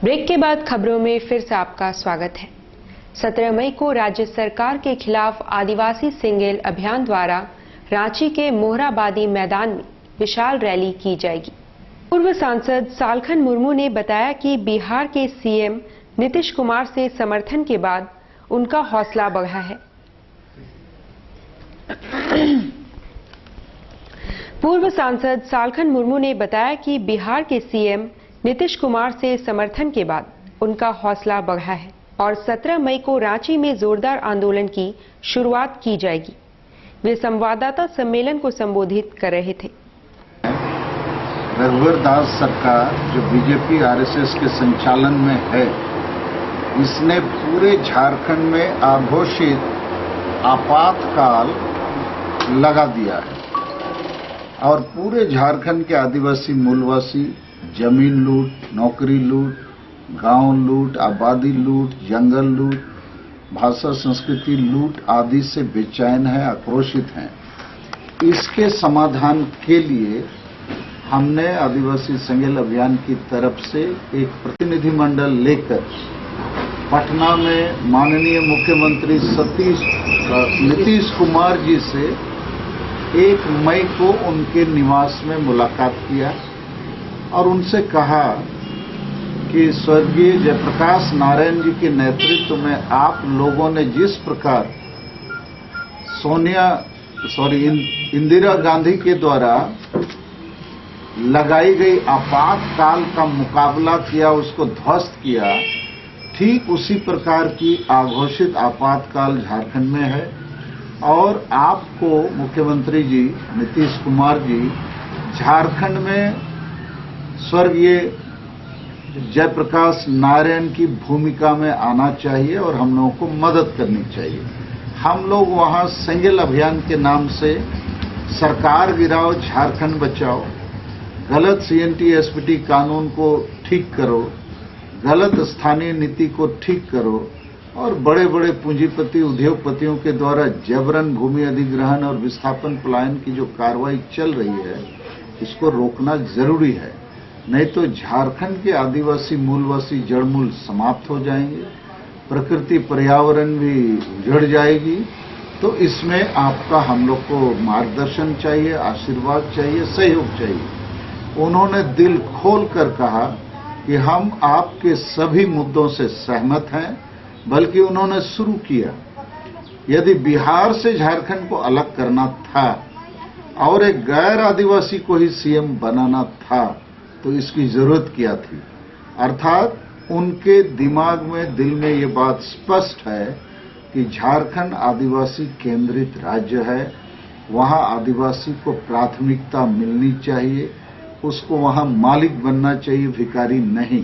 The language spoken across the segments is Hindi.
ब्रेक के बाद खबरों में फिर से आपका स्वागत है। 17 मई को राज्य सरकार के खिलाफ आदिवासी सिंगेल अभियान द्वारा रांची के मोहराबादी मैदान में विशाल रैली की जाएगी। पूर्व सांसद सालखन मुर्मू ने बताया कि बिहार के सीएम नीतीश कुमार से समर्थन के बाद उनका हौसला बढ़ा है। पूर्व सांसद सालखन मुर्मू ने बताया कि बिहार के सीएम नीतीश कुमार से समर्थन के बाद उनका हौसला बढ़ा है और 17 मई को रांची में जोरदार आंदोलन की शुरुआत की जाएगी। वे संवाददाता सम्मेलन को संबोधित कर रहे थे। रघुवर दास सरकार जो बीजेपी आरएसएस के संचालन में है, इसने पूरे झारखंड में अघोषित आपातकाल लगा दिया है और पूरे झारखंड के आदिवासी मूलवासी जमीन लूट, नौकरी लूट, गांव लूट, आबादी लूट, जंगल लूट, भाषा संस्कृति लूट आदि से बेचैन है, आक्रोशित हैं। इसके समाधान के लिए हमने आदिवासी सिंगेल अभियान की तरफ से एक प्रतिनिधिमंडल लेकर पटना में माननीय मुख्यमंत्री नीतीश कुमार जी से 1 मई को उनके निवास में मुलाकात किया और उनसे कहा कि स्वर्गीय जयप्रकाश नारायण जी के नेतृत्व में आप लोगों ने जिस प्रकार इंदिरा गांधी के द्वारा लगाई गई आपातकाल का मुकाबला किया, उसको ध्वस्त किया, ठीक उसी प्रकार की आघोषित आपातकाल झारखंड में है और आपको मुख्यमंत्री जी नीतीश कुमार जी झारखंड में स्वर्गीय जयप्रकाश नारायण की भूमिका में आना चाहिए और हम लोगों को मदद करनी चाहिए। हम लोग वहां सिंगेल अभियान के नाम से सरकार गिराओ, झारखंड बचाओ, गलत सीएनटी एसपीटी कानून को ठीक करो, गलत स्थानीय नीति को ठीक करो और बड़े बड़े पूंजीपति उद्योगपतियों के द्वारा जबरन भूमि अधिग्रहण और विस्थापन पलायन की जो कार्रवाई चल रही है, इसको रोकना जरूरी है। नहीं तो झारखंड के आदिवासी मूलवासी जड़मूल समाप्त हो जाएंगे, प्रकृति पर्यावरण भी उजड़ जाएगी। तो इसमें आपका हम लोग को मार्गदर्शन चाहिए, आशीर्वाद चाहिए, सहयोग चाहिए। उन्होंने दिल खोल कर कहा कि हम आपके सभी मुद्दों से सहमत हैं, बल्कि उन्होंने शुरू किया, यदि बिहार से झारखंड को अलग करना था और एक गैर आदिवासी को ही सीएम बनाना था तो इसकी जरूरत क्या थी। अर्थात उनके दिमाग में, दिल में ये बात स्पष्ट है कि झारखंड आदिवासी केंद्रित राज्य है, वहां आदिवासी को प्राथमिकता मिलनी चाहिए, उसको वहां मालिक बनना चाहिए, भिखारी नहीं।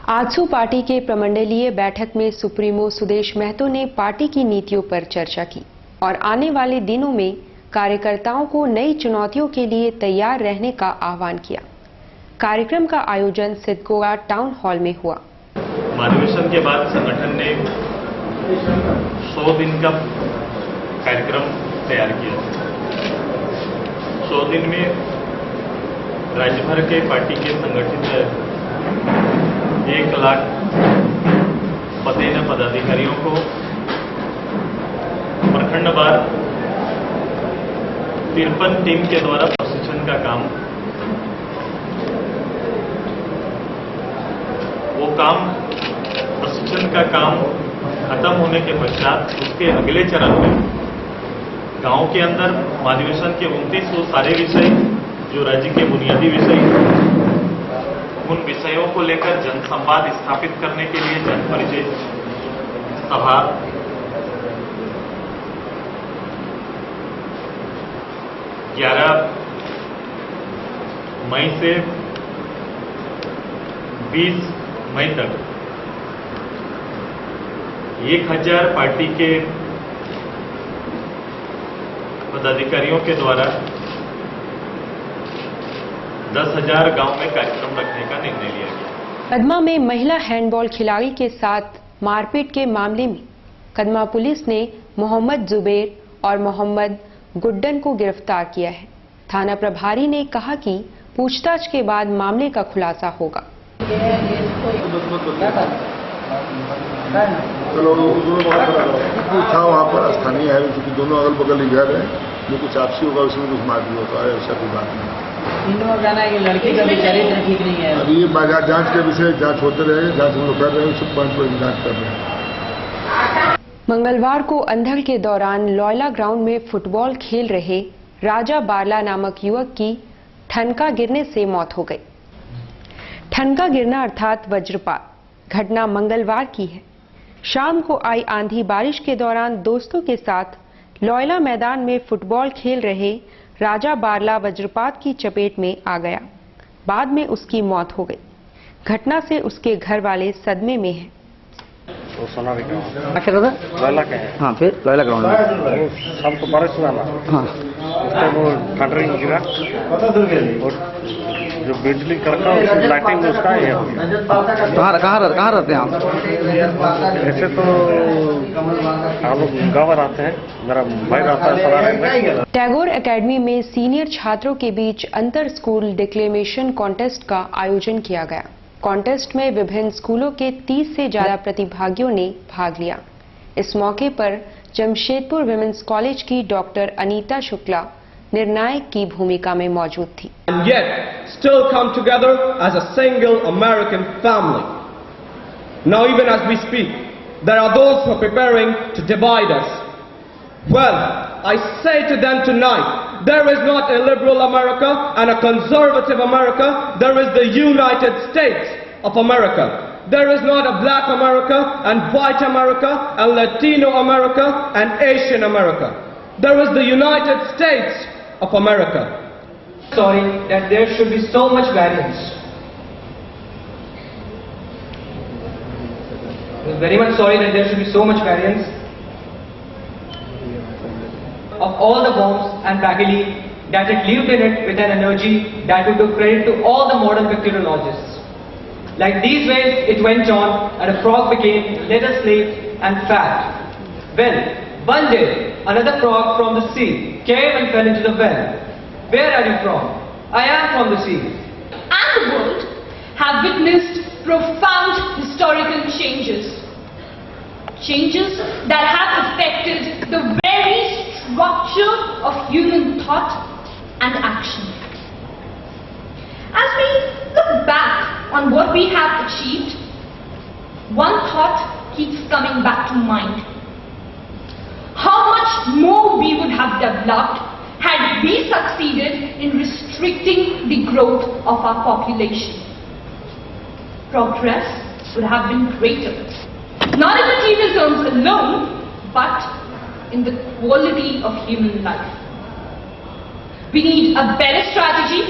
आजसू पार्टी के प्रमंडलीय बैठक में सुप्रीमो सुदेश महतो ने पार्टी की नीतियों पर चर्चा की और आने वाले दिनों में कार्यकर्ताओं को नई चुनौतियों के लिए तैयार रहने का आह्वान किया। कार्यक्रम का आयोजन सिद्धगोगा टाउन हॉल में हुआ। महाधिवेशन के बाद संगठन ने 100 दिन का कार्यक्रम तैयार किया। 100 दिन में राज्य भर के पार्टी के संगठित 1 लाख पदेन पदाधिकारियों को प्रखंडवार 53 टीम के द्वारा प्रशिक्षण का काम, प्रशिक्षण का काम खत्म होने के पश्चात उसके अगले चरण में गांव के अंदर महाधिवेशन के 29 सारे विषय जो राज्य के बुनियादी विषय, उन विषयों को लेकर जनसंवाद स्थापित करने के लिए जन परिचय सभा, 11 मई से 20 मई तक 1000 पार्टी के पदाधिकारियों के द्वारा 10,000 गांव में कार्यक्रम रखने का निर्णय लिया गया। कदमा में महिला हैंडबॉल खिलाड़ी के साथ मारपीट के मामले में कदमा पुलिस ने मोहम्मद जुबेर और मोहम्मद गुड्डन को गिरफ्तार किया है। थाना प्रभारी ने कहा कि पूछताछ के बाद मामले का खुलासा होगा। चलो पूछा वहाँ पर स्थानीय है, क्योंकि दोनों अगल बगल ही घर है, जो कुछ आपसी होगा उसमें कुछ मारपीट होता है, ऐसा कोई बात नहीं। इन लोगों का कहना है कि लड़की का भी चरित्र ठीक नहीं है। अभी ये बाजार जांच के विषय जांच होते रहे, जांच हम लोग कर रहे हैं, सब पॉइंट पर जांच कर रहे हैं। मंगलवार को अंधड़ के दौरान लॉयला ग्राउंड में फुटबॉल खेल रहे राजा बारला नामक युवक की ठनका गिरने से मौत हो गई। ठनका गिरना अर्थात वज्रपात घटना मंगलवार की है। शाम को आई आंधी बारिश के दौरान दोस्तों के साथ लॉयला मैदान में फुटबॉल खेल रहे राजा बारला वज्रपात की चपेट में आ गया। बाद में उसकी मौत हो गई। घटना से उसके घर वाले सदमे में हैं। वो सोना भी लॉयला का है। हाँ, फिर लॉयला ग्राउंड में शाम को बारिश हुआ ना, हाँ, उस टाइम वो थंडरिंग गिरा और जो बिजली कड़का उसकी लाइटिंग उसका ही है। कहाँ रहते हैं आप? ऐसे तो हम लोग गाँव रहते हैं, मेरा भाई रहता है सराय में। टैगोर एकेडमी में सीनियर छात्रों के बीच अंतर स्कूल डिक्लेमेशन कॉन्टेस्ट का आयोजन किया गया। कॉन्टेस्ट में विभिन्न स्कूलों के 30 से ज्यादा प्रतिभागियों ने भाग लिया। इस मौके पर जमशेदपुर विमेंस कॉलेज की डॉक्टर अनीता शुक्ला निर्णायक की भूमिका में मौजूद थी। And yet still come together as a single American family. Now even as we speak, there are those who are preparing to divide us. Well, I say to them tonight, there is not a liberal America and a conservative America, there is the United States of America. There is not a black America and white America and Latino America and Asian America. There is the United States of America. Sorry that there should be so much variance. I'm very much sorry that there should be so much variance of all the bombs and bagely that it lived in it with an energy that would do credit to all the modern bacteriologists. Like these ways it went on and a frog became leather slave and fat. Well, one day another frog from the sea came and fell into the well. Where are you from? I am from the sea. And the world have witnessed profound historical changes. Changes that have affected the very structure of human thought and action. As we look back on what we have achieved, one thought keeps coming back to mind. How much more we would have developed had we succeeded in restricting the growth of our population. Progress would have been greater, not in material terms alone, but in the quality of human life. We need a better strategy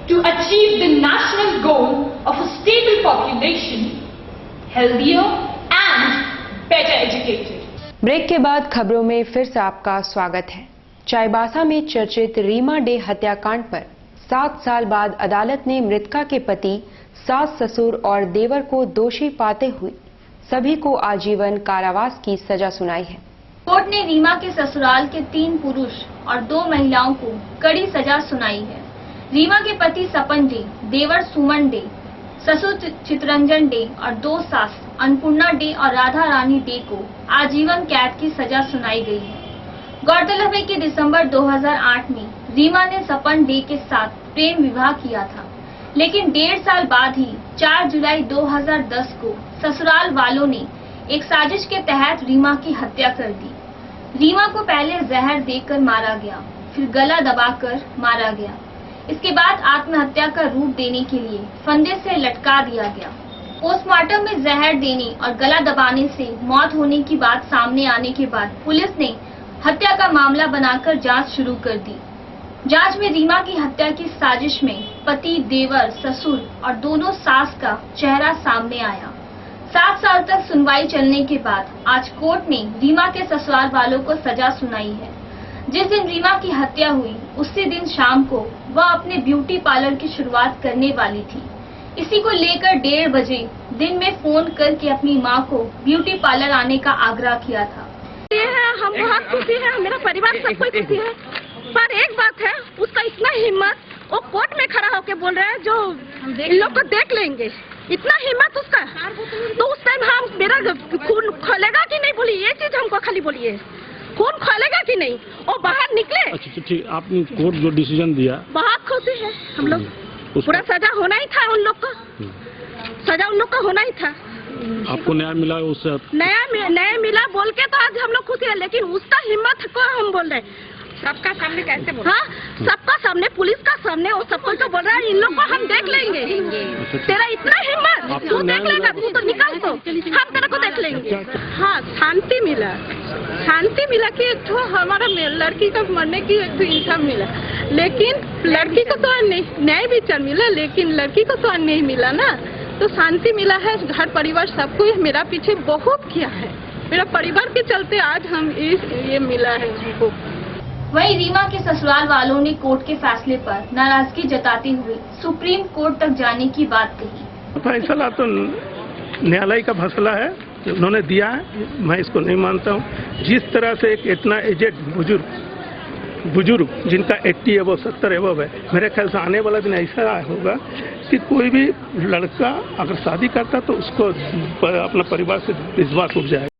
to achieve the national goal of a stable population, healthier and better educated. Break के बाद खबरों में फिर से आपका स्वागत है। चाईबासा में चर्चित रीमा डे हत्याकांड पर 7 साल बाद अदालत ने मृतका के पति, सास ससुर और देवर को दोषी पाते हुए सभी को आजीवन कारावास की सजा सुनाई है। कोर्ट ने रीमा के ससुराल के 3 पुरुष और 2 महिलाओं को कड़ी सजा सुनाई है। रीमा के पति सपन डे, देवर सुमन डे, ससुर चितरंजन डे और 2 सास अन्नपूर्णा डे और राधा रानी डे को आजीवन कैद की सजा सुनाई गई है। गौरतलब है कि दिसंबर 2008 में रीमा ने सपन डे के साथ प्रेम विवाह किया था, लेकिन 1.5 साल बाद ही 4 जुलाई 2010 को ससुराल वालों ने एक साजिश के तहत रीमा की हत्या कर दी। रीमा को पहले जहर देकर मारा गया, फिर गला दबाकर मारा गया। इसके बाद आत्महत्या का रूप देने के लिए फंदे से लटका दिया गया। पोस्टमार्टम में जहर देने और गला दबाने से मौत होने की बात सामने आने के बाद पुलिस ने हत्या का मामला बनाकर जांच शुरू कर दी। जांच में रीमा की हत्या की साजिश में पति, देवर, ससुर और दोनों सास का चेहरा सामने आया। 7 साल तक सुनवाई चलने के बाद आज कोर्ट ने रीमा के ससुराल वालों को सजा सुनाई है। जिस दिन रीमा की हत्या हुई उसी दिन शाम को वह अपने ब्यूटी पार्लर की शुरुआत करने वाली थी। इसी को लेकर 1:30 बजे दिन में फोन करके अपनी मां को ब्यूटी पार्लर आने का आग्रह किया था। हम बहुत खुशी है, मेरा परिवार सब कोई खुशी है, पर एक बात है, उसका इतना हिम्मत, वो कोर्ट में खड़ा होकर बोल रहा है जो इन लोग को देख लेंगे, इतना हिम्मत उसका। तो उस टाइम हम मेरा खून खोलेगा कि नहीं बोलिए, ये चीज हमको खाली बोलिए, खून खोलेगा कि नहीं। और बाहर निकले। अच्छा ठीक, आपने कोर्ट जो डिसीजन दिया बहुत खुशी है हम लोग, पूरा सजा होना ही था उन लोग को, सजा उन लोग को होना ही था। आपको न्याय मिला उससे? न्याय मिला बोल के तो आज हम लोग खुशी है, लेकिन उसका हिम्मत को हम बोल रहे हैं सबका सामने कैसे बोल। हाँ, सबका सामने, पुलिस का सामने, वो सब कोई तो बोल रहा है इन लोग को हम देख लेंगे। तेरा इतना हिम्मत, तू देख लेगा, तू तो निकल, तो हम तेरे को देख लेंगे। हाँ, शांति मिला, शांति मिला कि एक तो हमारा लड़की का मरने की एक तो इंसाफ मिला, लेकिन लड़की को तो न्याय विचार मिला, लेकिन लड़की को तो नहीं मिला ना। तो शांति मिला है, घर परिवार सबको मेरा पीछे बहुत किया है, मेरा परिवार के चलते आज हम ये मिला है हमको। वहीं रीमा के ससुराल वालों ने कोर्ट के फैसले पर नाराजगी जताते हुए सुप्रीम कोर्ट तक जाने की बात कही। फैसला तो न्यायालय का फैसला है, उन्होंने दिया है, मैं इसको नहीं मानता हूँ। जिस तरह से एक इतना एजेड बुजुर्ग जिनका 80 एबव 70 एबव है, मेरे ख्याल से आने वाला दिन ऐसा होगा कि कोई भी लड़का अगर शादी करता तो उसको अपना परिवार से विश्वास उठ जाएगा।